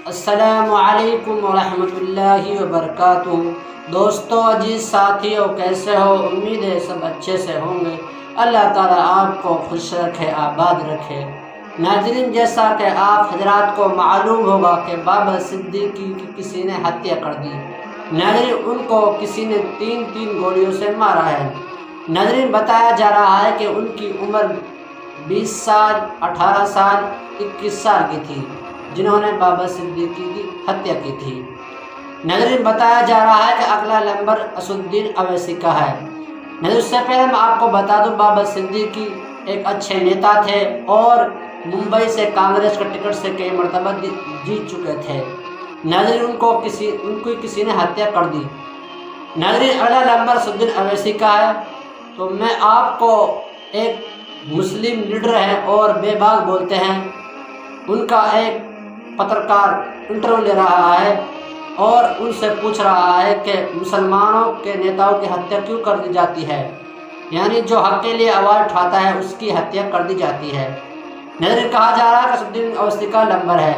अस्सलामु अलैकुम वरहमतुल्लाहि वबरकातुहू। दोस्तों, अजीज साथियों, कैसे हो? उम्मीद है सब अच्छे से होंगे। अल्लाह ताला आपको खुश रखे, आबाद रखे। नाज़रीन, जैसा कि आप हजरात को मालूम होगा कि बाबर सिद्दीकी की किसी ने हत्या कर दी। नाज़रीन, उनको किसी ने तीन तीन गोलियों से मारा है। नाज़रीन, बताया जा रहा है कि उनकी उम्र 20 साल, 18 साल, 21 साल की थी, जिन्होंने बाबर सिद्दीकी की हत्या की थी। नाज़रीन, बताया जा रहा है कि अगला नंबर असदुद्दीन अवैसी का है। नाज़रीन, उससे पहले मैं आपको बता दूं, बाबर सिद्दीकी एक अच्छे नेता थे और मुंबई से कांग्रेस के टिकट से कई मरतबा जीत चुके थे। नाज़रीन, उनकी किसी ने हत्या कर दी। नाज़रीन, अगला नंबर असदुद्दीन अवैसी का है। तो मैं आपको एक मुस्लिम लीडर हैं और बेबाक बोलते हैं, उनका एक पत्रकार इंटरव्यू ले रहा है और उनसे पूछ रहा है कि मुसलमानों के नेताओं की हत्या क्यों कर दी जाती है, यानी जो हक के लिए आवाज़ उठाता है उसकी हत्या कर दी जाती है। नजर कहा जा रहा है कि असदुद्दीन अवैसी का नंबर है।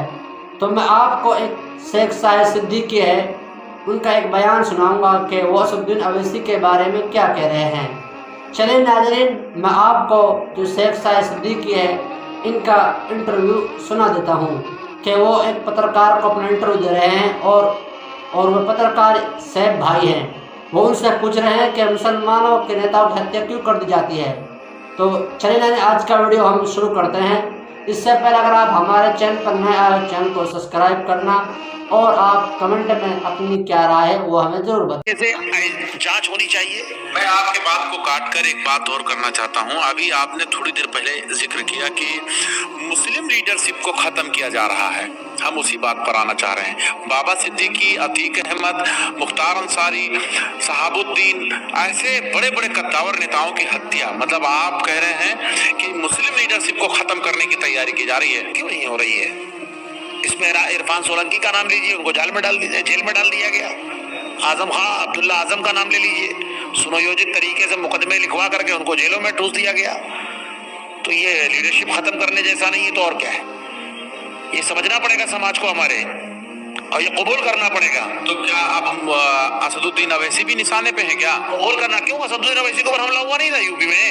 तो मैं आपको एक शेख साहिद सिद्दीकी है, उनका एक बयान सुनाऊंगा कि वो असदुद्दीन अवैसी के बारे में क्या कह रहे हैं। चलिए नाज़रीन, मैं आपको जो शेख साहिद सिद्दीकी है इनका इंटरव्यू सुना देता हूँ कि वो एक पत्रकार को अपना इंटरव्यू दे रहे हैं और वो पत्रकार सैफ भाई हैं। वो उनसे पूछ रहे हैं कि मुसलमानों के नेताओं की हत्या क्यों कर दी जाती है। तो चलिए नाज़रीन, आज का वीडियो हम शुरू करते हैं। इससे पहले अगर आप हमारे चैनल पर नए आए हो, चैनल को सब्सक्राइब करना और आप कमेंट में अपनी क्या राय है वो हमें जरूर बताएं। कैसे जांच होनी चाहिए। मैं आपके बात को काटकर एक बात और करना चाहता हूं। अभी आपने थोड़ी देर पहले जिक्र किया कि मुस्लिम लीडरशिप को खत्म किया जा रहा है। हम उसी बात पर आना चाह रहे हैं। बाबा सिद्दीकी, अतीक अहमद, मुख्तार अंसारी, शहाबुद्दीन, ऐसे बड़े बड़े कद्दावर नेताओं की हत्या, मतलब आप कह रहे हैं कि मुस्लिम लीडरशिप को खत्म करने की तैयारी की जा रही है। क्यों नहीं हो रही है? इसमें इरफान सोलंकी का नाम लीजिए, उनको जेल में डाल दिया गया। आजम खां, अब्दुल्ला आजम का नाम ले लीजिए, सुनियोजित तरीके से मुकदमे लिखवा करके उनको जेलों में ठूस दिया गया। तो ये लीडरशिप खत्म करने जैसा नहीं है तो और क्या है? ये समझना पड़ेगा समाज को हमारे, और ये कबूल करना पड़ेगा। तो क्या अब हम असदुद्दीन अवैसी भी निशाने पे हैं क्या? कबूल करना क्यों? असदुद्दीन अवैसी को हमला हुआ नहीं था यूपी में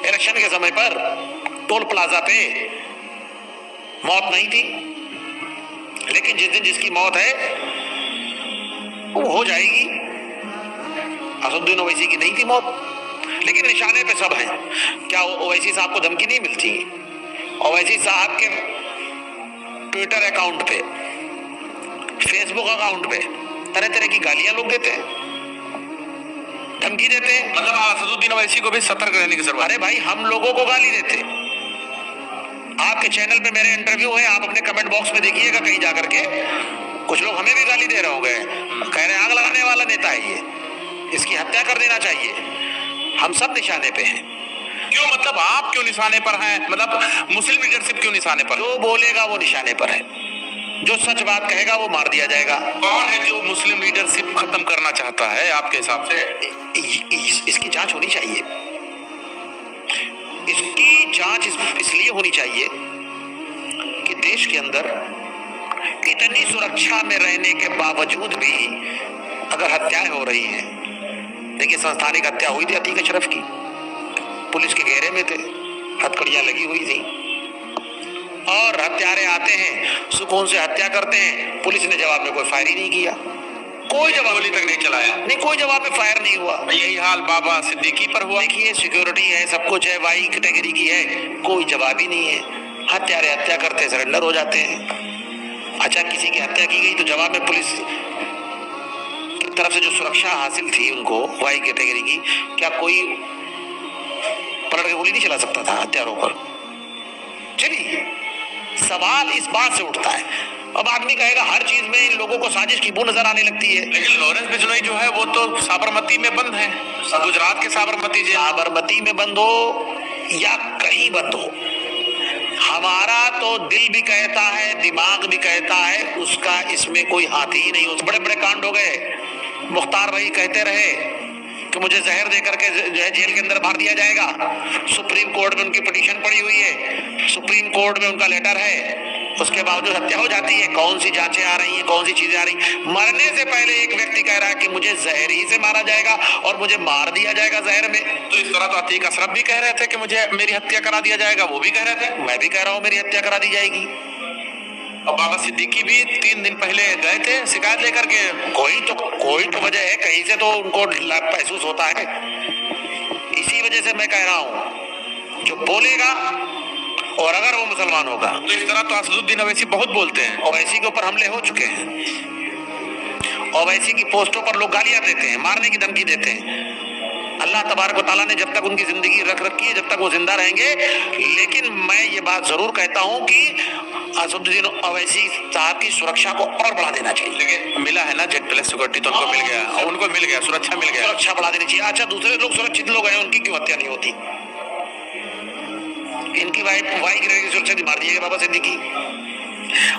इलेक्शन के समय पर, टोल प्लाजा पे मौत नहीं थी। लेकिन जिस दिन जिसकी मौत है वो हो जाएगी। असदुद्दीन ओवैसी की नहीं थी मौत, लेकिन निशाने पे सब हैं। क्या ओवैसी साहब को धमकी नहीं मिलती? ओवैसी साहब के ट्विटर अकाउंट पे, फेसबुक अकाउंट पे तरह तरह की गालियां लोग देते हैं, धमकी देते हैं। मतलब असदुद्दीन ओवैसी को भी सतर्क रहने की जरूरत। अरे भाई, हम लोगों को गाली देते। आपके चैनल पे मेरे इंटरव्यू है, आप अपने कमेंट बॉक्स में देखिएगा, कहीं जाकर के कुछ लोग हमें भी गाली दे रहे होंगे, कह रहे हैं आग लगाने वाला नेता है ये, इसकी हत्या कर देना चाहिए। हम सब निशाने पे हैं। क्यों? मतलब आप क्यों निशाने पर हैं? मतलब मुस्लिम लीडरशिप क्यों निशाने पर? जो बोलेगा वो निशाने पर है, जो सच बात कहेगा वो मार दिया जाएगा। कौन है जो मुस्लिम लीडरशिप खत्म करना चाहता है आपके हिसाब से? इसकी जांच होनी चाहिए। इसकी जांच इसलिए होनी चाहिए कि देश के अंदर इतनी सुरक्षा में रहने के बावजूद भी अगर हत्याएं हो रही हैं। देखिए, संस्थानिक हत्या हुई थी अतीक अशरफ की, पुलिस के घेरे में थे, हथकड़ियां लगी हुई थी, और हत्यारे आते हैं, सुकून से हत्या करते हैं, पुलिस ने जवाब में कोई फायर ही नहीं किया, कोई जवाब तक नहीं चलाया, नहीं कोई जवाब में फायर नहीं हुआ। यही हाल बाबा सिद्दीकी पर हुआ। देखिए, सिक्योरिटी है, सब कुछ है, वाई कैटेगरी की है, कोई जवाब ही नहीं है। हत्यारे हत्या करते सरेंडर हो जाते हैं। अच्छा, किसी की हत्या की गई तो जवाब में पुलिस की तरफ से जो सुरक्षा हासिल थी उनको, वाई कैटेगरी की, क्या कोई पलट के गोली नहीं चला सकता था हत्यारों पर? चलिए, सवाल इस बात से उठता है। अब आदमी कहेगा हर चीज में इन लोगों को साजिश की बू नजर आने लगती है। लेकिन लॉरेंस बिश्नोई जो है वो तो साबरमती में बंद है, गुजरात के साबरमती जेल। साबरमती में बंद हो या कहीं बंद हो, हमारा तो दिल भी कहता है, दिमाग भी कहता है, उसका इसमें कोई हाथ ही नहीं। उस बड़े बड़े कांड हो गए। मुख्तार रही कहते रहे कि मुझे जहर दे करके जो है जेल के अंदर मार दिया जाएगा। सुप्रीम कोर्ट में उनकी पिटीशन पड़ी हुई है, सुप्रीम कोर्ट में उनका लेटर है उसके बावजूद हत्या हो जाती है। कौन सी जांचें आ रही हैं, कौन सी चीजें आ रही। मरने से पहले एक व्यक्ति कह रहा है कि मुझे जहर ही से मारा जाएगा और मुझे मार दिया जाएगा जहर में। तो इस तरह तो अतीक अशरफ भी कह रहे थे कि मुझे मेरी हत्या करा दिया जाएगा, वो भी कह रहे थे, मैं भी कह रहा हूँ मेरी हत्या करा दी जाएगी। और बाबा सिद्दीकी भी 3 दिन पहले गए थे शिकायत लेकर के। कोई तो वजह है, कहीं से तो उनको महसूस होता है। इसी वजह से मैं कह रहा हूँ जो बोलेगा और अगर वो मुसलमान होगा तो इस तरह तो असदुद्दीन ओवैसी बहुत बोलते हैं। ओवैसी के ऊपर हमले हो चुके हैं, ओवैसी की पोस्टों पर लोग गालियां देते हैं, मारने की धमकी देते हैं। अल्लाह तबारक व तआला ने जब तक उनकी जिंदगी रख रखी है, जब तक वो जिंदा रहेंगे। लेकिन मैं ये बात जरूर कहता हूँ कि असदुद्दीन ओवैसी साहब की सुरक्षा को और बढ़ा देना चाहिए। लेकिन मिला है ना जेड प्लस सिक्योरिटी, तो उनको मिल गया, सुरक्षा मिल गया, सुरक्षा बढ़ा देनी चाहिए। अच्छा, दूसरे लोग सुरक्षित लोग हैं, उनकी क्यों हत्या नहीं होती? इनकी वाइफ की सुरक्षा मार दिए बाबा सिद्दीकी।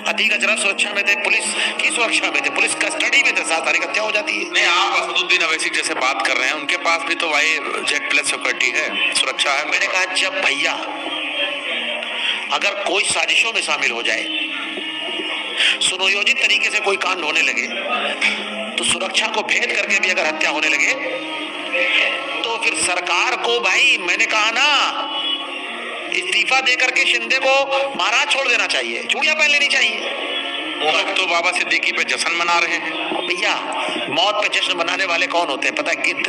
अतीक अशरफ सुरक्षा में थे, पुलिस की सुरक्षा में थे, पुलिस कस्टडी में थे, 7 तारीख हत्या हो जाती है। नहीं, आप असदुद्दीन ओवैसी जैसे बात कर रहे हैं, उनके पास भी तो भाई जेड प्लस सिक्योरिटी है, सुरक्षा है। मैंने कहा जब भैया अगर कोई साजिशों में शामिल हो जाए, सुनियोजित तरीके से कोई कांड होने लगे, तो सुरक्षा को भेद करके भी अगर हत्या होने लगे तो फिर सरकार को, भाई मैंने कहा ना, इस्तीफा देकर के शिंदे को महाराज छोड़ देना चाहिए, चूड़ियां पहन लेनी चाहिए। वो लोग तो बाबा सिद्दीकी पे जश्न मना रहे हैं। भैया मौत पे जश्न मनाने वाले कौन होते हैं पता है? गिद्ध।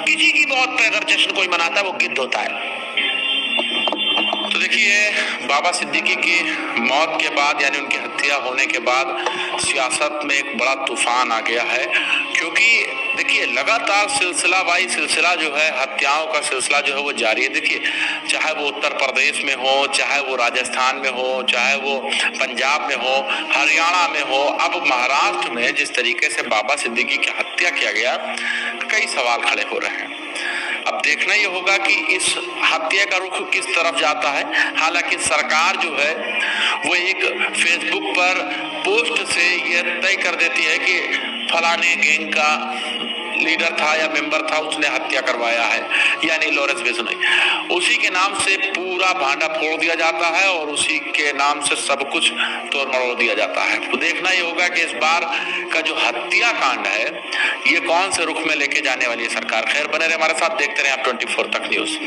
किसी की मौत पे अगर जश्न कोई मनाता है वो गिद्ध होता है। तो देखिए, बाबा सिद्दीकी की मौत के बाद, यानी उनकी हत्या होने के बाद सियासत में एक बड़ा तूफान आ गया है। क्योंकि देखिए, लगातार सिलसिला जो है, हत्याओं का सिलसिला जो है वो जारी है। देखिए, चाहे वो उत्तर प्रदेश में हो, चाहे वो राजस्थान में हो, चाहे वो पंजाब में हो, हरियाणा में हो, अब महाराष्ट्र में जिस तरीके से बाबा सिद्दीकी की हत्या किया गया, कई सवाल खड़े हो रहे हैं। अब देखना ये होगा कि इस हत्या का रुख किस तरफ जाता है। हालांकि सरकार जो है वो एक फेसबुक पर पोस्ट से ये तय कर देती है कि फलाने गैंग का लीडर था या मेंबर था, उसने हत्या करवाया है, यानी लॉरेंस बिश्नोई। उसी के नाम से पूरा भांडा फोड़ दिया जाता है और उसी के नाम से सब कुछ तोड़ मरोड़ दिया जाता है। तो देखना ये होगा कि इस बार का जो हत्या कांड है ये कौन से रुख में लेके जाने वाली है सरकार। खैर, बने रहे हमारे साथ, देखते रहे आप 24 तक न्यूज।